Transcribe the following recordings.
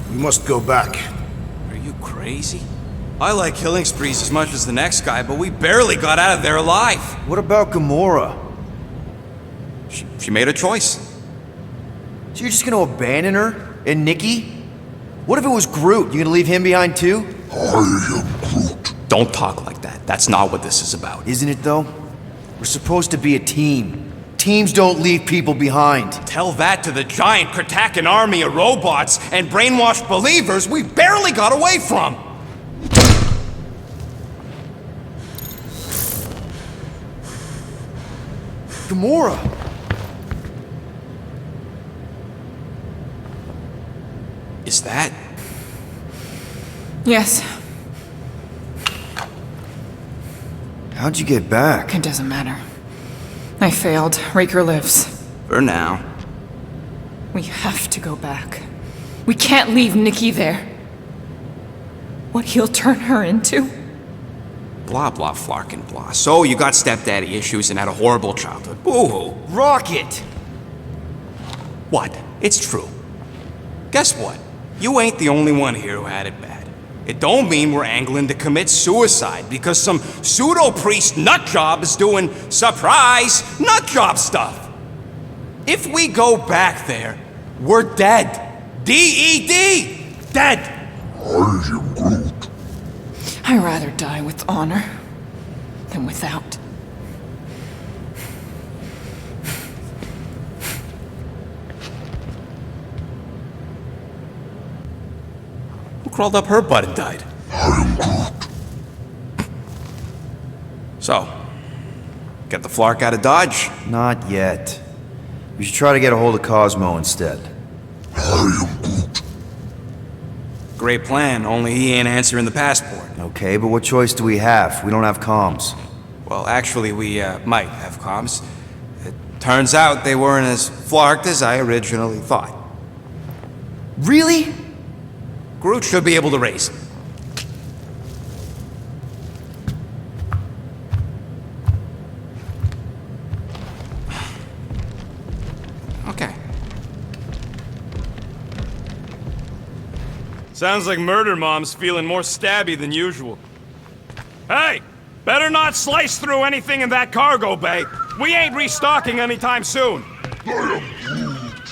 We must go back. Are you crazy? I like killing sprees as much as the next guy, but we barely got out of there alive. What about Gamora? She made a choice. So you're just gonna abandon her? And Nikki? What if it was Groot? You gonna leave him behind too? I am Groot. Don't talk like that. That's not what this is about. Isn't it though? We're supposed to be a team. Teams don't leave people behind. Tell that to the giant Kratakan army of robots and brainwashed believers we barely got away from! Gamora! Is that... Yes. How'd you get back? It doesn't matter. I failed. Raker lives. For now. We have to go back. We can't leave Nikki there. What he'll turn her into? Blah blah flarkin blah. So you got stepdaddy issues and had a horrible childhood. Boo-hoo. Rocket! What? It's true. Guess what? You ain't the only one here who had it bad. It don't mean we're angling to commit suicide because some pseudo-priest nutjob is doing surprise nutjob stuff. If we go back there, we're dead. D-E-D! Dead! I am Groot. I'd rather die with honor than without. Who crawled up her butt and died? I am Groot. So, get the Flark out of Dodge? Not yet. We should try to get a hold of Cosmo instead. I am Groot. Great plan, only he ain't answering the passport. Okay, but what choice do we have? We don't have comms. Well, actually, we might have comms. It turns out they weren't as flarked as I originally thought. Really? Groot should be able to raise them. Okay. Sounds like Murder Mom's feeling more stabby than usual. Hey! Better not slice through anything in that cargo bay. We ain't restocking anytime soon. I am Groot.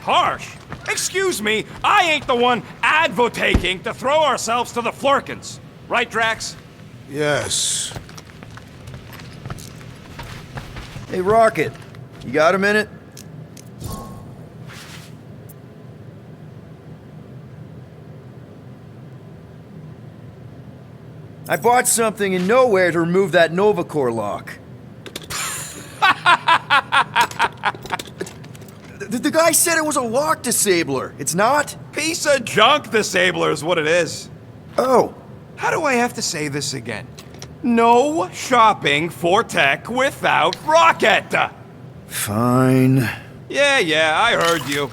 Harsh. Excuse me, I ain't the one advocating to throw ourselves to the Flurkins. Right, Drax? Yes. Hey, Rocket. You got a minute? I bought something in Nowhere to remove that Nova Core lock. The guy said it was a lock disabler. It's not? Piece of junk disabler is what it is. Oh. How do I have to say this again? No shopping for tech without Rocket! Fine. Yeah, I heard you.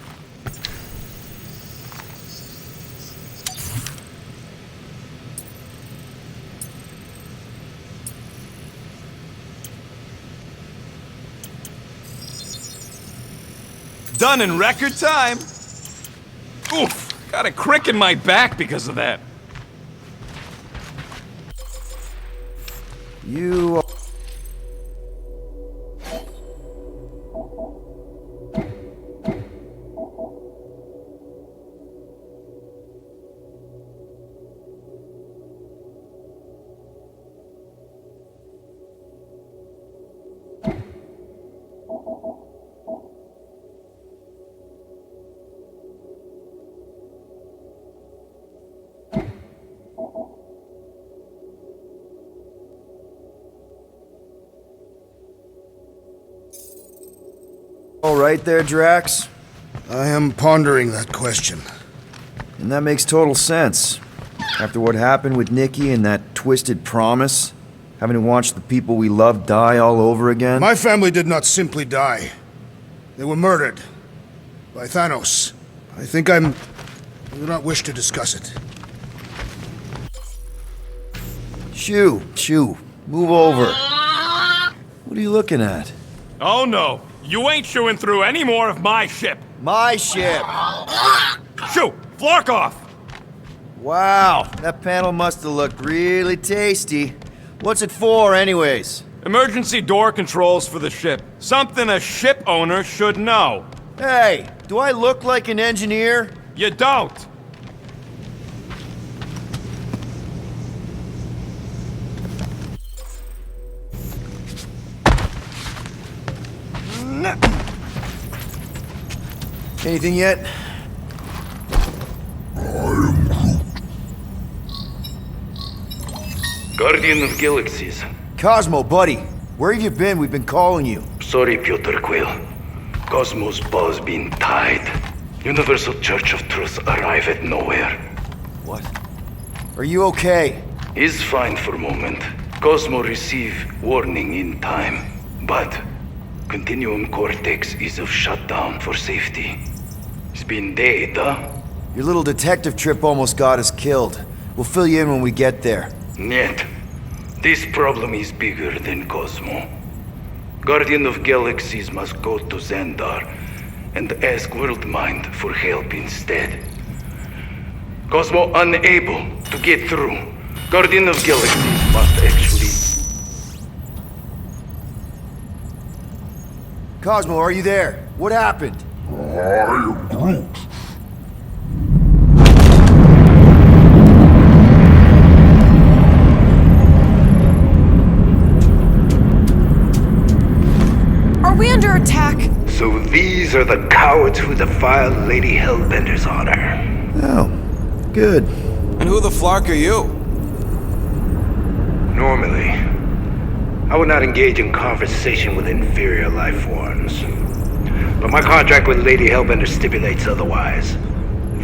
Done in record time. Oof, got a crick in my back because of that. You... All right there, Drax? I am pondering that question. And that makes total sense. After what happened with Nikki and that twisted promise, having to watch the people we love die all over again. My family did not simply die. They were murdered. By Thanos. I do not wish to discuss it. Shoo, move over. What are you looking at? Oh no, You ain't chewing through any more of my ship. My ship! Shoo! Flark off! Wow, that panel must have looked really tasty. What's it for, anyways? Emergency door controls for the ship. Something a ship owner should know. Hey, do I look like an engineer? You don't. Anything yet? Guardian of Galaxies. Cosmo, buddy, where have you been? We've been calling you. Sorry, Piotr Quill. Cosmos ball's been tied. Universal Church of Truth arrive at nowhere. What? Are you okay? He's fine for a moment. Cosmo receive warning in time. But Continuum Cortex is of shutdown for safety. It's been dead, huh? Your little detective trip almost got us killed. We'll fill you in when we get there. Yet, this problem is bigger than Cosmo. Guardian of Galaxies must go to Xandar and ask Worldmind for help instead. Cosmo unable to get through. Guardian of Galaxies must actually... Cosmo, are you there? What happened? I am Groot. Are we under attack? So these are the cowards who defiled Lady Hellbender's honor. Oh, good. And who the flark are you? Normally, I would not engage in conversation with inferior life forms. But my contract with Lady Hellbender stipulates otherwise.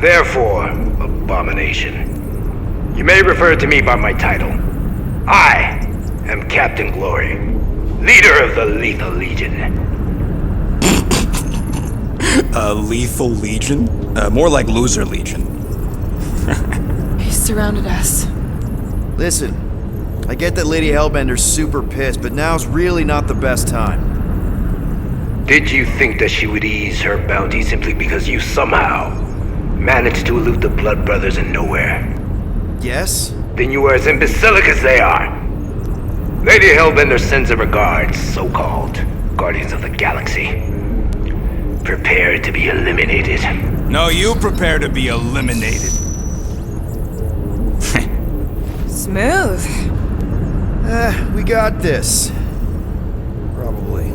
Therefore, abomination. You may refer to me by my title. I am Captain Glory, leader of the Lethal Legion. Lethal Legion? More like Loser Legion. He surrounded us. Listen, I get that Lady Hellbender's super pissed, but now's really not the best time. Did you think that she would ease her bounty simply because you somehow managed to elude the Blood Brothers in nowhere? Yes? Then you are as imbecilic as they are. Lady Hellbender sends her regards, so-called Guardians of the Galaxy. Prepare to be eliminated. No, you prepare to be eliminated. Smooth. We got this. Probably.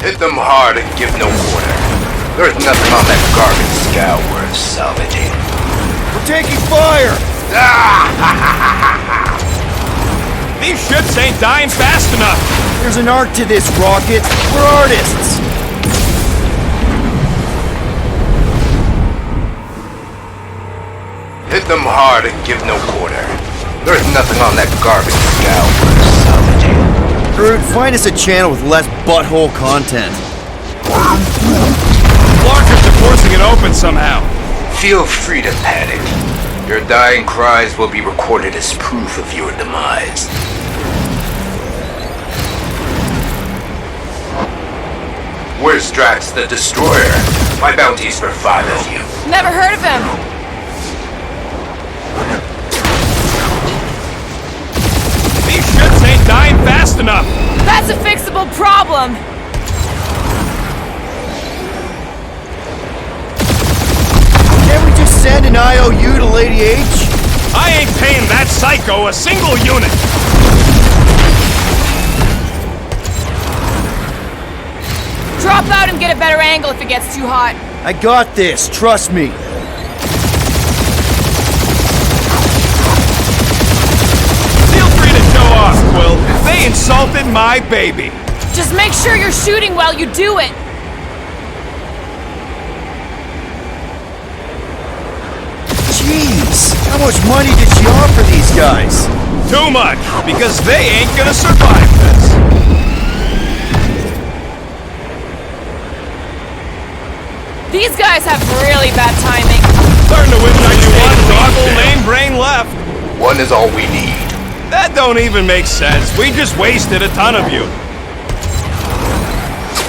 Hit them hard and give no quarter. There's nothing on that garbage scow worth salvaging. We're taking fire! These ships ain't dying fast enough. There's an art to this, Rocket. We're artists. Hit them hard and give no quarter. There's nothing on that garbage scow worth salvaging. Groot, find us a channel with less butthole content. Blockers are forcing it open somehow. Feel free to panic. Your dying cries will be recorded as proof of your demise. Where's Drax the Destroyer? My bounty's for 5 of you. Never heard of him. These ships ain't dying fast enough. That's a fixable problem. Can't we just send an IOU to Lady H? I ain't paying that psycho a single unit. Drop out and get a better angle if it gets too hot. I got this, trust me. Feel free to show off, Quill. They insulted my baby. Just make sure you're shooting while you do it. Jeez, how much money did she offer these guys? Too much, because they ain't gonna survive this. These guys have really bad timing. Starting to wish I knew one doggle main brain left. One is all we need. That don't even make sense. We just wasted a ton of you.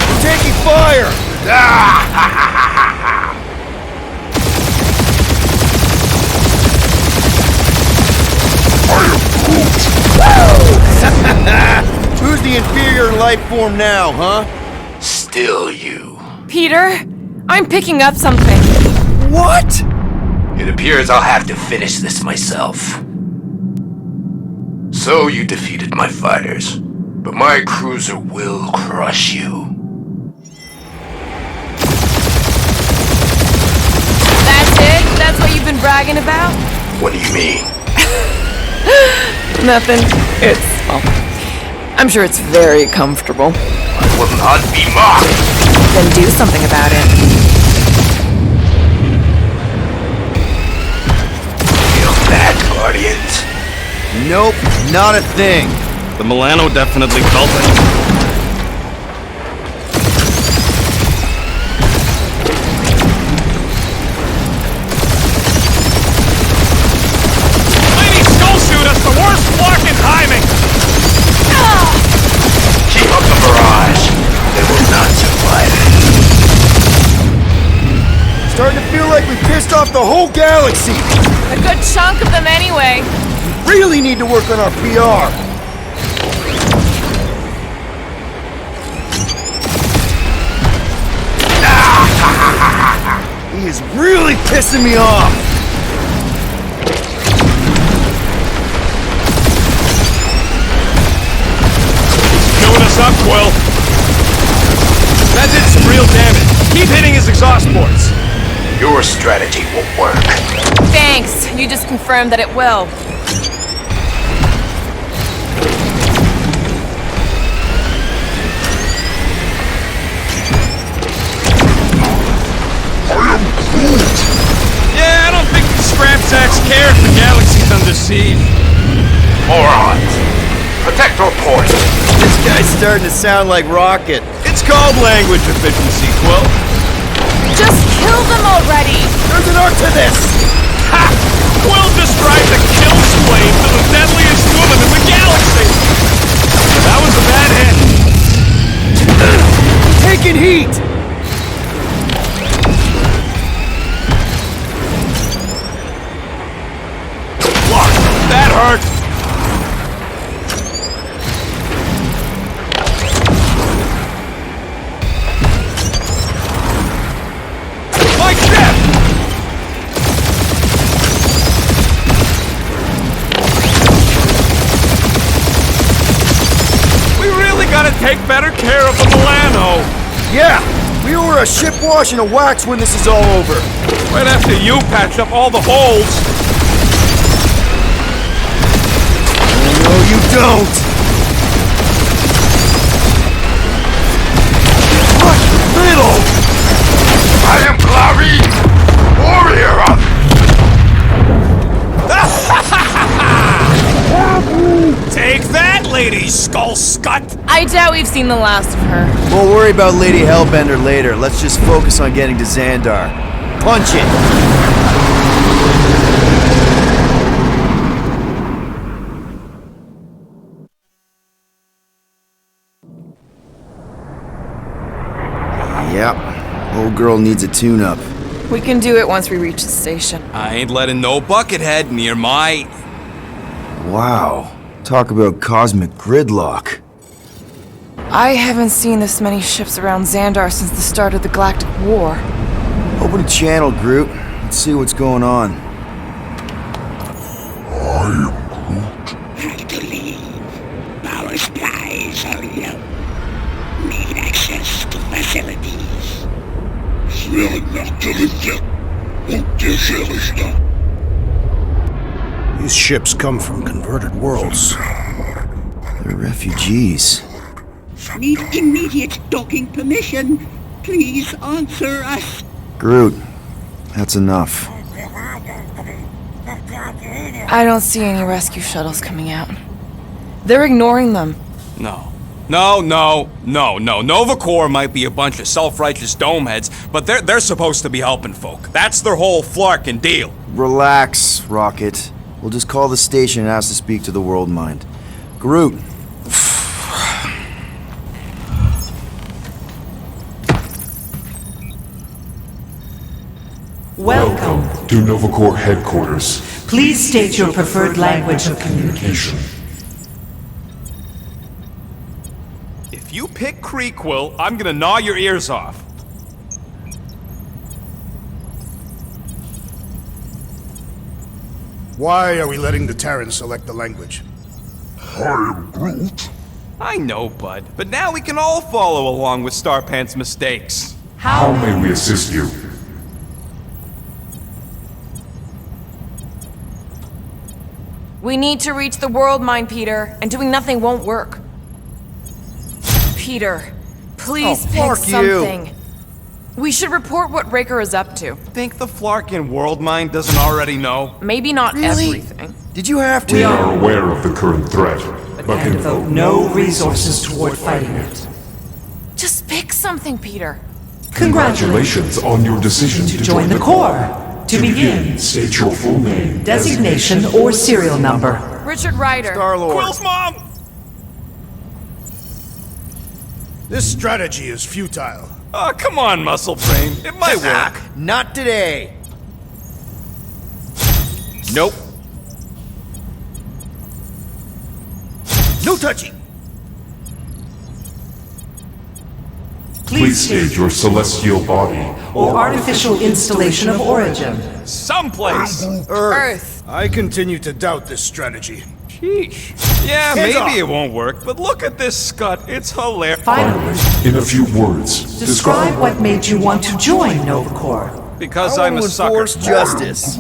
We're taking fire! Who's the inferior life form now, huh? Still you. Peter, I'm picking up something. What? It appears I'll have to finish this myself. So you defeated my fighters, but my cruiser will crush you. That's it? That's what you've been bragging about? What do you mean? Nothing. Well, I'm sure it's very comfortable. I will not be mocked! Then do something about it. Feel that, Guardians? Nope, not a thing. The Milano definitely felt it. Lady Skull Shoot us the worst blocking timing! Keep up the barrage. They will not survive it. Starting to feel like we pissed off the whole galaxy. A good chunk of them anyway. Really need to work on our PR. He is really pissing me off. Filling us up, Quill. That did some real damage. Keep hitting his exhaust ports. Your strategy won't work. Thanks. You just confirmed that it will. Yeah, I don't think the scrap sacks care if the galaxy's under siege. Morons. Protect our port. This guy's starting to sound like Rocket. It's called language efficiency, Quill. Just kill them already! There's an art to this. Ha! Quill just tried to kill Splade to the deadliest woman in the galaxy! That was a bad hit. Taking heat. Fuck! That hurt! My ship! We really gotta take better care of the Milano! Yeah, we owe her a ship wash and a wax when this is all over. Right after you patch up all the holes. No, you don't. What little? I am Clary, warrior of... Take that, Lady Skull Scut! I doubt we've seen the last of her. We'll worry about Lady Hellbender later. Let's just focus on getting to Xandar. Punch it! Yep. Old girl needs a tune-up. We can do it once we reach the station. I ain't letting no buckethead near my... Wow. Talk about cosmic gridlock. I haven't seen this many ships around Xandar since the start of the Galactic War. Open a channel, Groot. Let's see what's going on. Have to leave. Power supplies are low. Need access to facilities. These ships come from converted worlds. They're refugees. Need immediate docking permission. Please answer us. Groot, that's enough. I don't see any rescue shuttles coming out. They're ignoring them. No, No. Nova Corps might be a bunch of self-righteous domeheads, but they're supposed to be helping folk. That's their whole flarkin' deal. Relax, Rocket. We'll just call the station and ask to speak to the World Mind. Groot. Welcome to Nova Corps headquarters. Please state your preferred language of communication. If you pick Creekwill, I'm gonna gnaw your ears off. Why are we letting the Terrans select the language? I am Groot. I know, bud, but now we can all follow along with Starpant's mistakes. How may we assist you? We need to reach the World Mind, Peter, and doing nothing won't work. Peter, please pick something. We should report what Raker is up to. Think the Flarkin World Mind doesn't already know? Maybe not everything. Did you have to? We are aware of the current threat, but And devote no resources toward fighting it. Just pick something, Peter. Congratulations on your decision To join the Corps. To begin, state your full name, designation or serial number. Richard Ryder. Star-Lord. Quill's mom! This strategy is futile. Oh, come on, Muscle Brain. It might work. Not today. Nope. No touching. please state your celestial body or artificial installation of origin. Someplace! Earth. I continue to doubt this strategy. Sheesh. Yeah, Hands maybe off. it won't work, but look at this scut. It's hilarious. Finally, in a few words. describe what made you want to join Nova Corps. Because I'm a sucker. Enforce justice.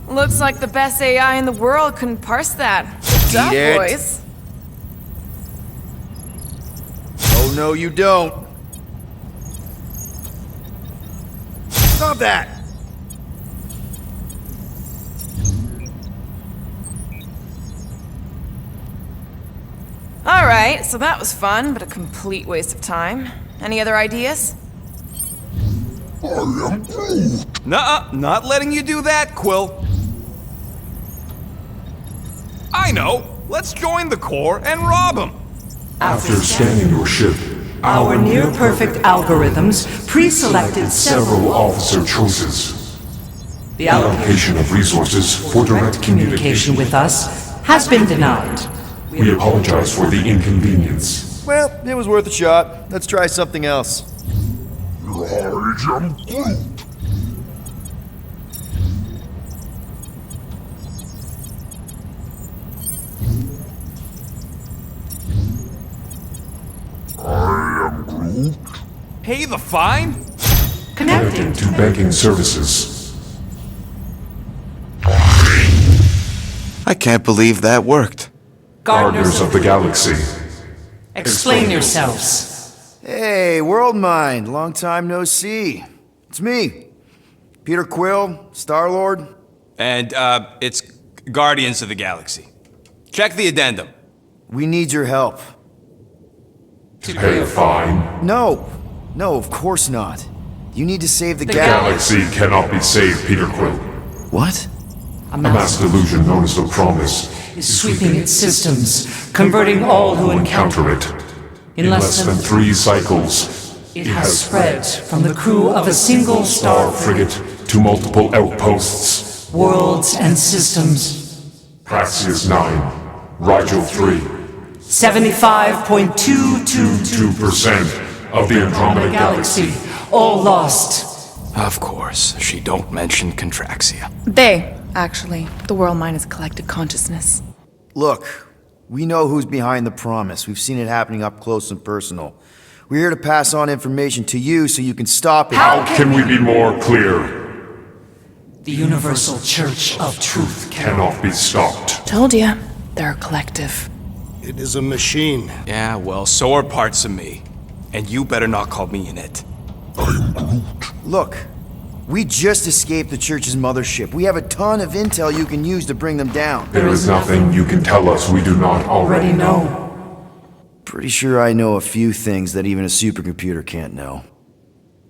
Looks like the best AI in the world couldn't parse that. Good job, Eat it. boys. Oh no, you don't. Stop that. Alright, so that was fun, but a complete waste of time. Any other ideas? Nuh-uh, not letting you do that, Quill. I know. Let's join the Corps and rob them. After scanning your ship, Our near-perfect algorithms pre-selected several officer choices. The allocation Allocation of resources for direct communication with us has been denied. We apologize for the inconvenience. Well, it was worth a shot. Let's try something else. Pay the fine? Connecting To banking services. I can't believe that worked. Gardeners of the Galaxy. Explain yourselves. Hey, World Mind. Long time no see. It's me. Peter Quill, Star-Lord. And, it's Guardians of the Galaxy. Check the addendum. We need your help. To pay a fine. No, of course not. You need to save the Galaxy cannot be saved, Peter Quill. What? A mass delusion known as the Promise Is sweeping its systems, converting all who encounter encounter it. In less than 3 cycles, it has spread from the crew of a single star frigate to multiple outposts. worlds and systems. Praxius 9, Rigel 3, 75.222 2% of the Andromeda Galaxy. all lost. Of course, she don't mention Contraxia. Actually, the World Mind is a collective consciousness. Look, we know who's behind the Promise. We've seen it happening up close and personal. We're here to pass on information to you so you can stop it. How can we be more clear? The Universal Church of Truth Cannot be stopped. Told ya, they're a collective. It is a machine. Yeah, well, so are parts of me. And you better not call me in it. Look, we just escaped the Church's mothership. We have a ton of intel you can use to bring them down. There is nothing you can tell us we do not already already know. know. Pretty sure I know a few things that even a supercomputer can't know.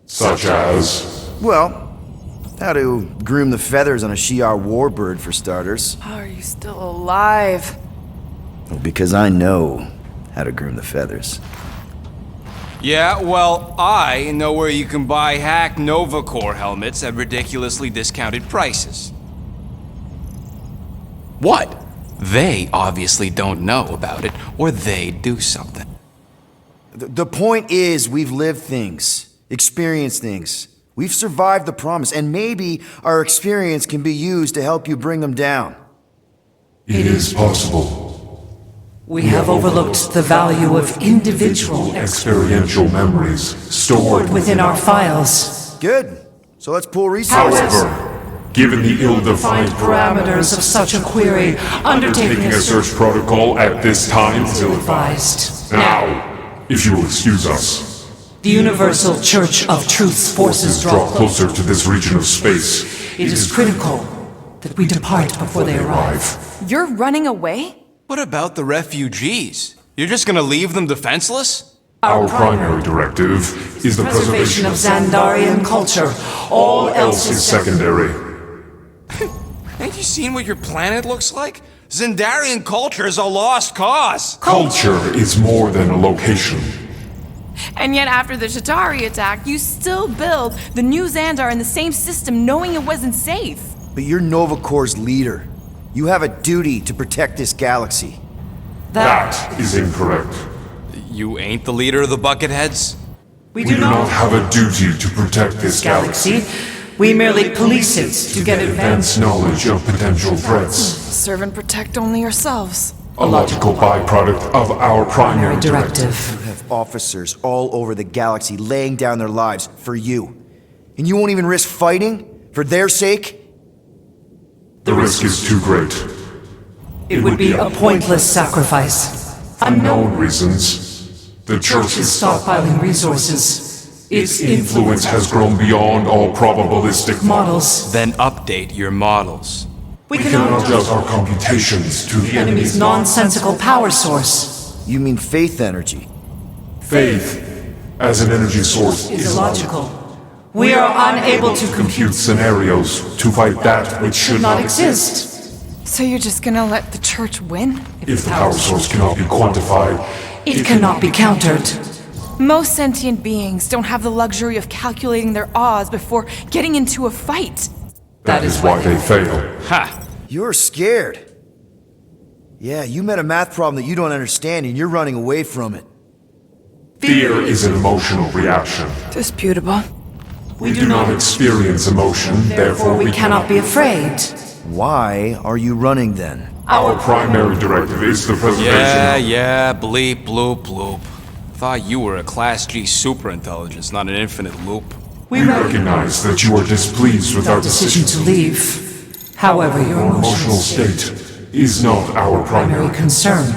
Such as... Well, how to groom the feathers on a Shi'ar warbird, for starters. How are you still alive? Well, because I know how to groom the feathers. Yeah, well, I know where you can buy hack Nova Corps helmets at ridiculously discounted prices. What? They obviously don't know about it, or they'd do something. The point is, we've lived things, experienced things. We've survived the promise, and maybe our experience can be used to help you bring them down. It is possible. We have overlooked the value of individual Experiential memories stored within our files. Good. So let's pool resources. However, given the ill-defined Parameters of such a query, undertaking a search protocol at this time is advised. Now, if you will excuse us, The Universal Church of Truth's forces draw closer to this region of space. It is critical that we depart before they arrive. You're running away? What about the refugees? You're just gonna leave them defenseless? Our primary directive is the preservation of Xandarian culture. All else is secondary. Ain't you seen what your planet looks like? Xandarian culture is a lost cause! Culture is more than a location. And yet after the Shatari attack, you still build the new Xandar in the same system knowing it wasn't safe. But you're Nova Corps' leader. You have a duty to protect this galaxy. That is incorrect. You ain't the leader of the Bucketheads? We do not have a duty to protect this galaxy. We merely police it to get Advanced knowledge of potential threats. Serve and protect only yourselves. A logical byproduct of our primary directive. You have officers all over the galaxy laying down their lives for you. And you won't even risk fighting? For their sake? The risk is too great. It would be a pointless sacrifice. For known reasons, the Church is stockpiling resources. Its influence has grown beyond all probabilistic models. Then update your models. We cannot adjust our computations to the enemy's nonsensical power source. You mean faith energy? Faith, as an energy source, is illogical. We are unable to compute scenarios to fight that which should not exist. So you're just gonna let the Church win? If the power source cannot be quantified, it cannot be countered. Most sentient beings don't have the luxury of calculating their odds before getting into a fight. That is why they fail. Ha! You're scared. Yeah, you met a math problem that you don't understand and you're running away from it. Fear is an emotional reaction. Disputable. We do not experience emotion, therefore we cannot be afraid. Why are you running then? Our primary directive is the preservation Yeah, bleep, bloop, bloop. Thought you were a Class G superintelligence, not an infinite loop. We recognize that you are displeased with our decision to leave. However, your emotional state is not our primary concern.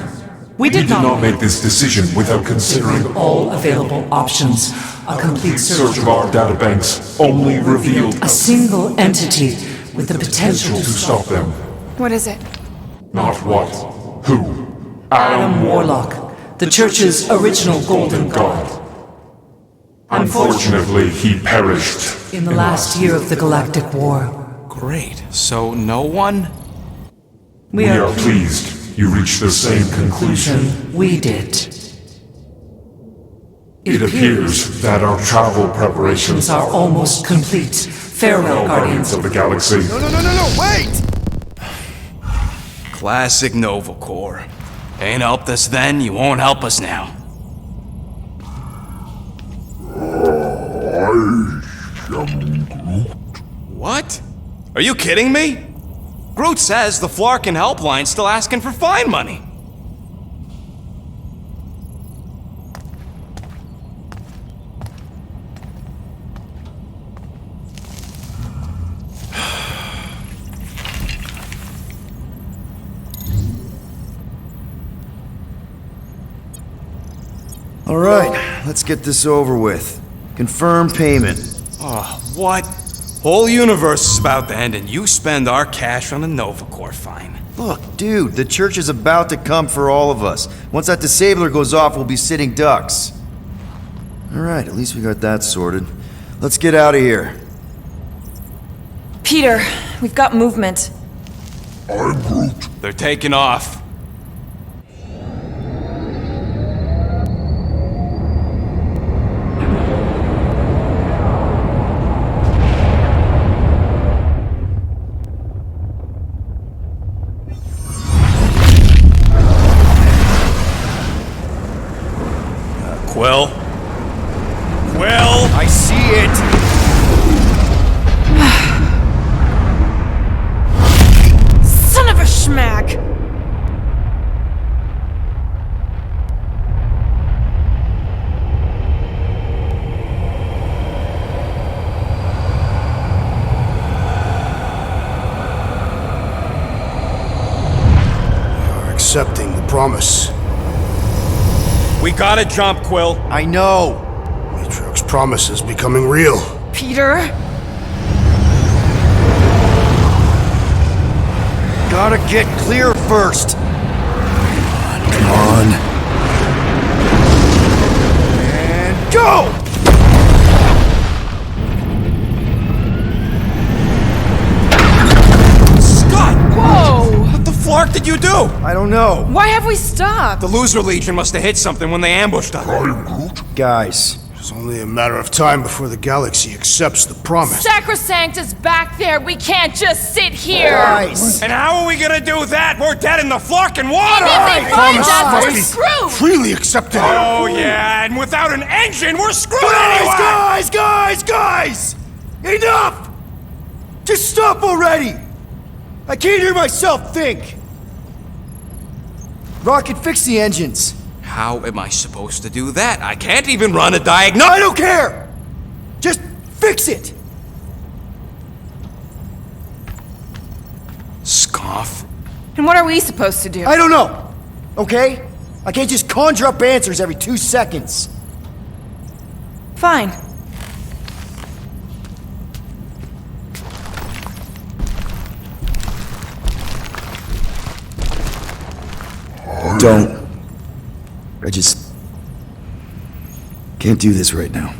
We did not make this decision without considering all available options. A complete search of our databanks only revealed a single entity with the potential to stop them. What is it? Not what, who. Adam Warlock, the Church's original Golden God. Unfortunately, he perished in the last year of the Galactic War. Great. So no one? We are pleased you reached the same conclusion we did. It appears that our travel preparations are almost complete. Farewell, Guardians of the Galaxy. No, wait! Classic Nova Corps. Ain't helped us then, you won't help us now. What? Are you kidding me? Groot says the Flarkin helpline's still asking for fine money. All right, let's get this over with. Confirm payment. Oh, what? Whole universe is about to end and you spend our cash on a Nova Corps fine. Look, dude, the church is about to come for all of us. Once that disabler goes off, we'll be sitting ducks. Alright, at least we got that sorted. Let's get out of here. Peter, we've got movement. I'm Groot. They're taking off. Quill? Quill? I see it! Son of a schmack! You're accepting the promise. We gotta jump, Quill. I know! Matriarch's promise is becoming real. Peter? Gotta get clear first! Come on. And go! Scott! Whoa! What the flark did you do? I don't know. Why have we stopped? The Loser Legion must have hit something when they ambushed us. I'm Groot. Guys, It's only a matter of time before the galaxy accepts the promise. Sacrosanct is back there. We can't just sit here. guys! And how are we gonna do that? We're dead in the flarkin' water! And if they find Promise us, must we're be screwed. freely accepted. Oh yeah, and without an engine, we're screwed anyway! Guys! Enough! Just stop already! I can't hear myself think! Rocket, fix the engines. How am I supposed to do that? I can't even run a diagnose. I don't care! Just fix it! Scoff. And what are we supposed to do? I don't know, okay? I can't just conjure up answers every 2 seconds. Fine. Don't. I just can't do this right now.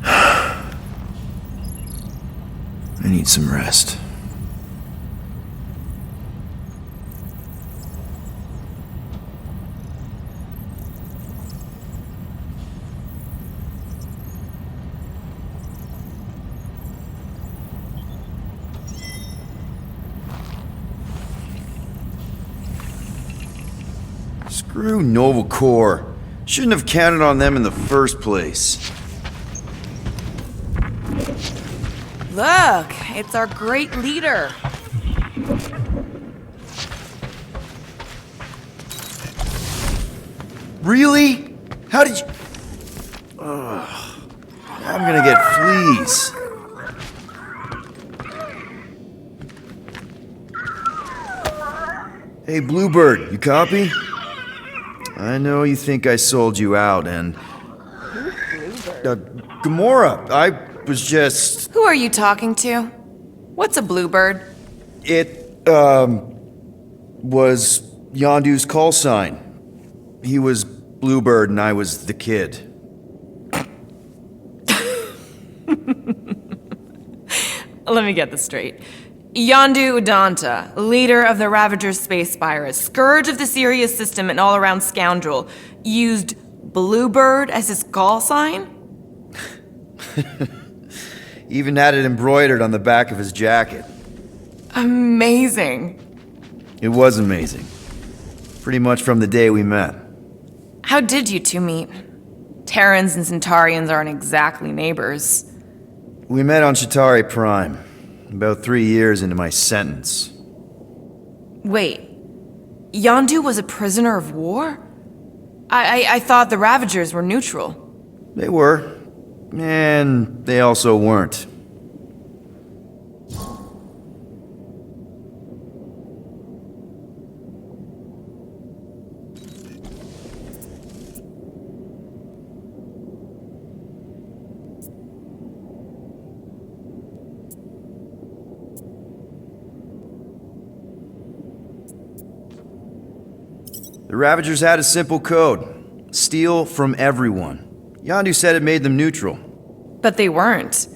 I need some rest. Screw Nova Corps. Shouldn't have counted on them in the first place. Look, it's our great leader. Really? How did you... Ugh. I'm gonna get fleas. Hey, Bluebird, you copy? I know you think I sold you out, and... Gamora, I was just... Who are you talking to? What's a bluebird? It, was Yondu's call sign. He was Bluebird and I was the kid. Let me get this straight. Yondu Udanta, leader of the Ravager space virus, scourge of the Sirius system and all-around scoundrel, used Bluebird as his call sign? Even had it embroidered on the back of his jacket. Amazing. It was amazing. Pretty much from the day we met. How did you two meet? Terrans and Centaurians aren't exactly neighbors. We met on Chitauri Prime, about 3 years into my sentence. Wait, Yondu was a prisoner of war? I thought the Ravagers were neutral. They were, and they also weren't. The Ravagers had a simple code. Steal from everyone. Yondu said it made them neutral. But they weren't.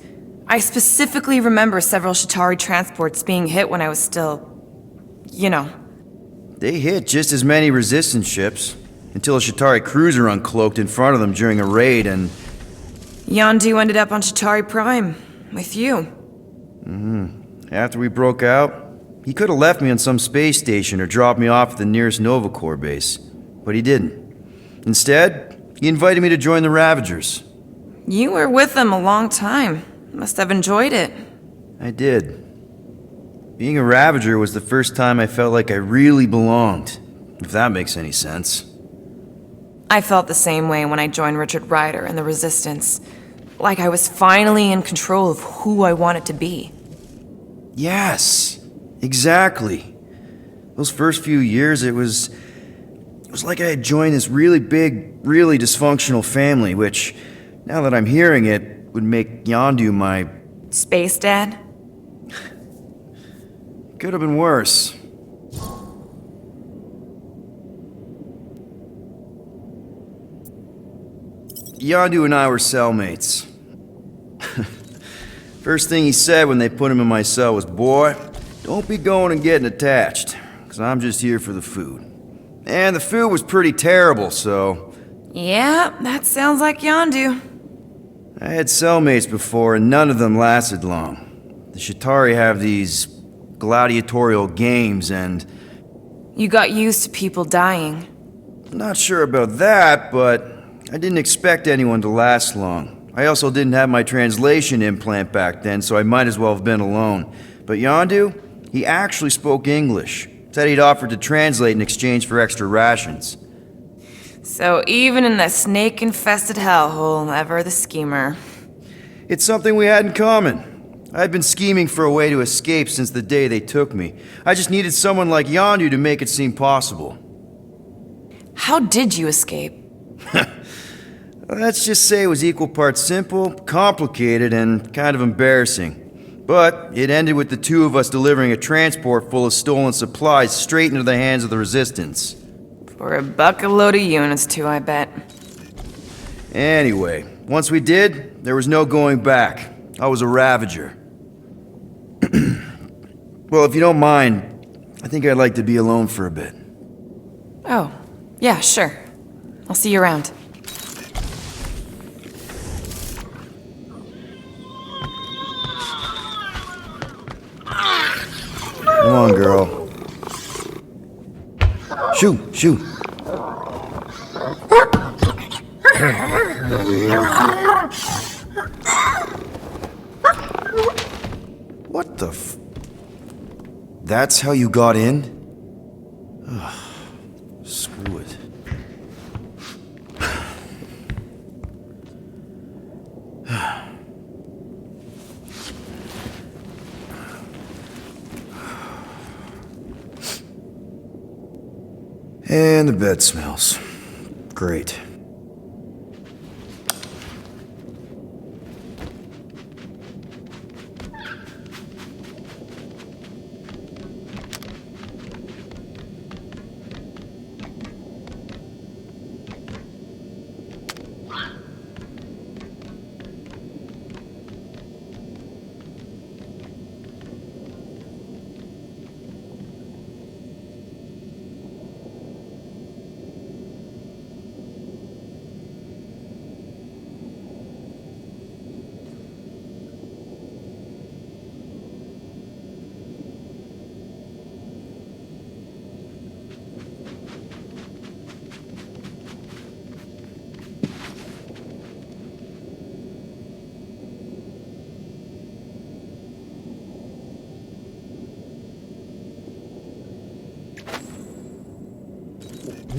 I specifically remember several Shatari transports being hit when I was still... you know. They hit just as many resistance ships, until a Shatari cruiser uncloaked in front of them during a raid and... Yondu ended up on Shatari Prime, with you. After we broke out, he could have left me on some space station or dropped me off at the nearest Nova Corps base. But he didn't. Instead, he invited me to join the Ravagers. You were with them a long time. Must have enjoyed it. I did. Being a Ravager was the first time I felt like I really belonged, if that makes any sense. I felt the same way when I joined Richard Ryder and the Resistance. Like I was finally in control of who I wanted to be. Yes, exactly. Those first few years, it was like I had joined this really big, really dysfunctional family, which, now that I'm hearing it, would make Yondu my... Space Dad? Could have been worse. Yondu and I were cellmates. First thing he said when they put him in my cell was, "Boy, don't be going and getting attached, because I'm just here for the food." And the food was pretty terrible, so... Yeah, that sounds like Yondu. I had cellmates before, and none of them lasted long. The Shatari have these gladiatorial games, and... You got used to people dying. Not sure about that, but I didn't expect anyone to last long. I also didn't have my translation implant back then, so I might as well have been alone. But Yondu, he actually spoke English. Said he'd offered to translate in exchange for extra rations. So even in the snake-infested hellhole, ever the schemer. It's something we had in common. I'd been scheming for a way to escape since the day they took me. I just needed someone like Yondu to make it seem possible. How did you escape? Let's just say it was equal parts simple, complicated, and kind of embarrassing. But it ended with the two of us delivering a transport full of stolen supplies straight into the hands of the Resistance. For a bucket-load of units, too, I bet. Anyway, once we did, there was no going back. I was a Ravager. Well, if you don't mind, I think I'd like to be alone for a bit. Oh, yeah, sure. I'll see you around. Come on, girl. Shoo. What the f... That's how you got in? Ugh, screw it. And the bed smells. Great.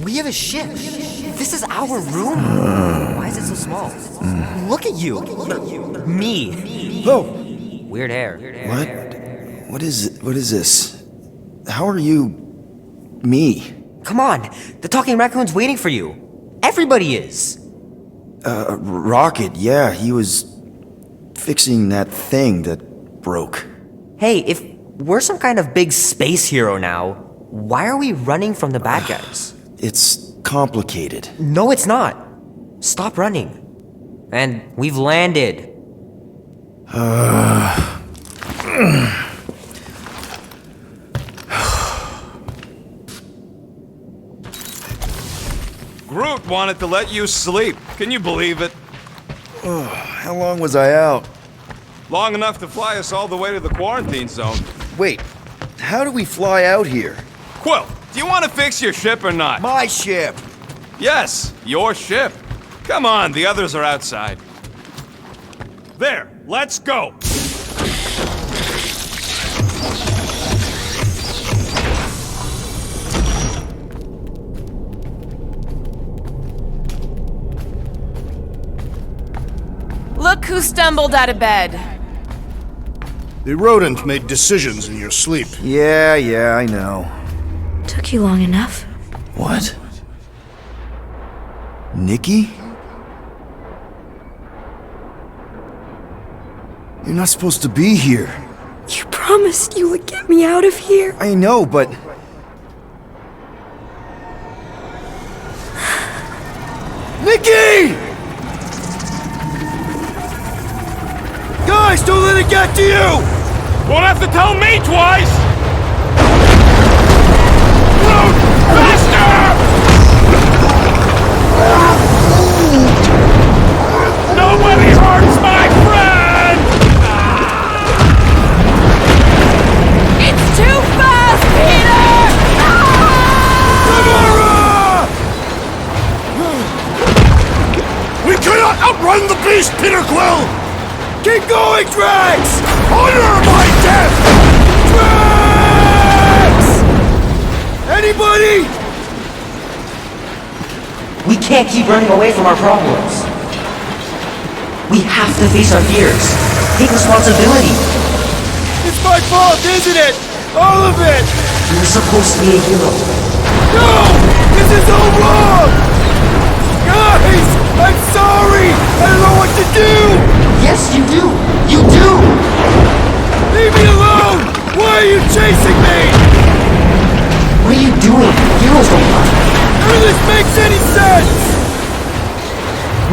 We have a ship. This is our room. Why is it so small? Look at you. Me. Oh! Weird hair. What? What is this? How are you... me? Come on. The talking raccoon's waiting for you. Everybody is. Rocket, yeah, he was... fixing that thing that broke. Hey, if we're some kind of big space hero now, why are we running from the bad guys? It's complicated. No, it's not. Stop running. And we've landed. Groot wanted to let you sleep. Can you believe it? How long was I out? Long enough to fly us all the way to the quarantine zone. Wait, how do we fly out here? Quill, do you want to fix your ship or not? My ship! Yes, your ship. Come on, the others are outside. There, let's go! Look who stumbled out of bed. The rodent made decisions in your sleep. Yeah, I know. Took you long enough. What? Nikki? You're not supposed to be here. You promised you would get me out of here. I know, but... Nikki! Guys, don't let it get to you! Won't have to tell me twice! Groot, faster! Nobody hurts my friend! It's too fast, Peter! We cannot outrun the beast, Peter Quill! Keep going, Drax! Honor my death! Drax! Anybody? We can't keep running away from our problems. We have to face our fears. Take responsibility. It's my fault, isn't it? All of it! You were supposed to be a hero. No! This is all wrong! Guys! I'm sorry! I don't know what to do! Yes, you do! You do! Leave me alone! Why are you chasing me? What are you doing? Heroes don't run. None of this makes any sense!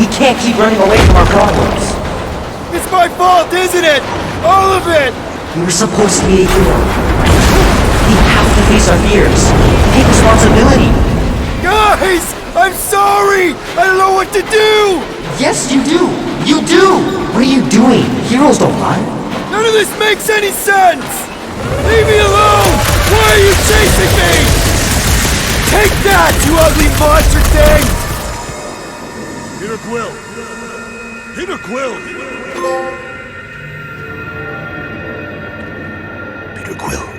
We can't keep running away from our problems. It's my fault, isn't it? All of it! You were supposed to be a hero. We have to face our fears. Take responsibility. Guys! I'm sorry! I don't know what to do! Yes, you do! You do! What are you doing? Heroes don't run. None of this makes any sense! Leave me alone! Why are you chasing me? Take that, you ugly monster thing! Peter Quill! Peter Quill! Peter Quill.